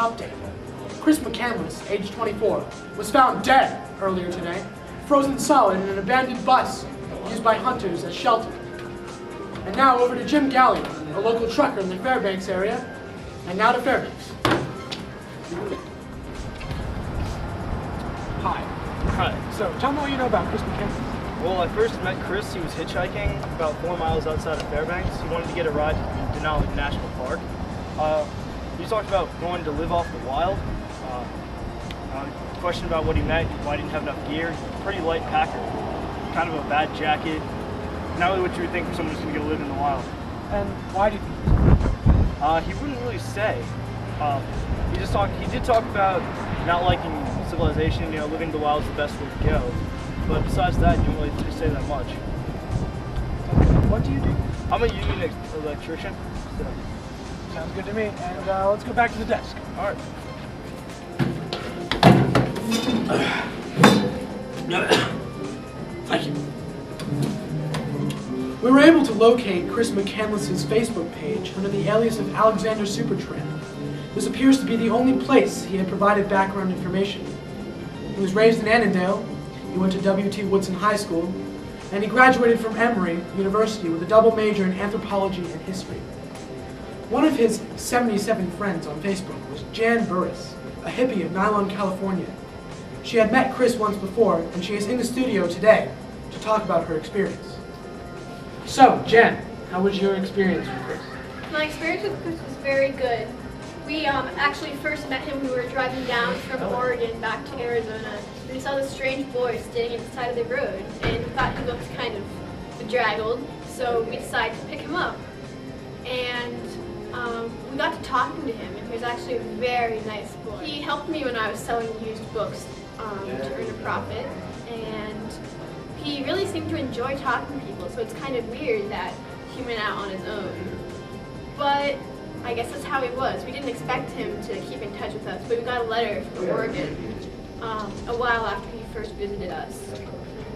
update. Chris McCandless, age 24, was found dead earlier today, frozen solid in an abandoned bus used by hunters as shelter. And now over to Jim Gallien, a local trucker in the Fairbanks area, and now to Fairbanks. Hi. Hi. So, tell me what you know about Chris McCandless. Well, I first met Chris. He was hitchhiking about 4 miles outside of Fairbanks. He wanted to get a ride to Denali National Park. He talked about going to live off the wild. Question about what he meant, why he didn't have enough gear. Pretty light packer. Kind of a bad jacket. Not really what you would think for someone who's going to go live in the wild. And why do you think He wouldn't really say. He did talk about not liking civilization, living the wild is the best way to go. But besides that, you don't really say that much. What do you do? I'm a union electrician. So. Sounds good to me. And let's go back to the desk. All right. Thank you. We were able to locate Chris McCandless's Facebook page under the alias of Alexander Supertramp. This appears to be the only place he had provided background information. He was raised in Annandale, he went to W.T. Woodson High School, and he graduated from Emory University with a double major in anthropology and history. One of his 77 friends on Facebook was Jan Burres, a hippie of Nylon, California. She had met Chris once before, and she is in the studio today to talk about her experience. So, Jen, how was your experience with Chris? My experience with Chris was very good. We actually first met him when we were driving down from Oregon back to Arizona. We saw this strange boy standing at the side of the road, and we thought he looked kind of bedraggled, so we decided to pick him up. And we got to talking to him, and he was actually a very nice boy. He helped me when I was selling used books to earn a profit, and he really seemed to enjoy talking to people, so it's kind of weird that he went out on his own. But I guess that's how he was. We didn't expect him to keep in touch with us, but we got a letter from Oregon a while after he first visited us.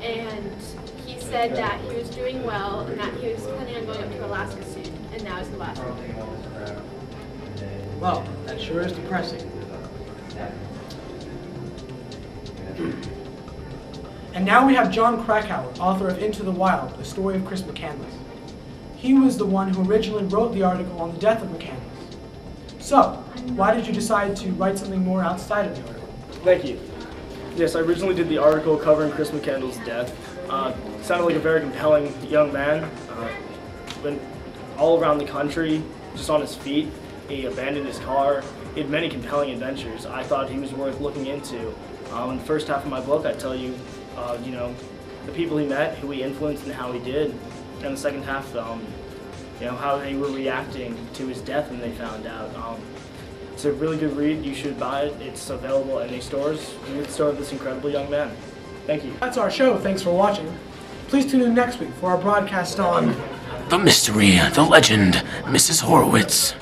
And he said that he was doing well and that he was planning on going up to Alaska soon, and now is the last one. Well, that sure is depressing. And now we have John Krakauer, author of Into the Wild, the story of Chris McCandless. He was the one who originally wrote the article on the death of McCandless. So, why did you decide to write something more outside of the article? Thank you. Yes, I originally did the article covering Chris McCandless' death. Sounded like a very compelling young man. Went all around the country, just on his feet. He abandoned his car. He had many compelling adventures. I thought he was worth looking into. In the first half of my book, I tell you, the people he met, who he influenced, and how he did. And the second half, how they were reacting to his death when they found out. It's a really good read. You should buy it. It's available at any stores. Read the story of this incredible young man. Thank you. That's our show. Thanks for watching. Please tune in next week for our broadcast on The mystery, the legend, Mrs. Horowitz.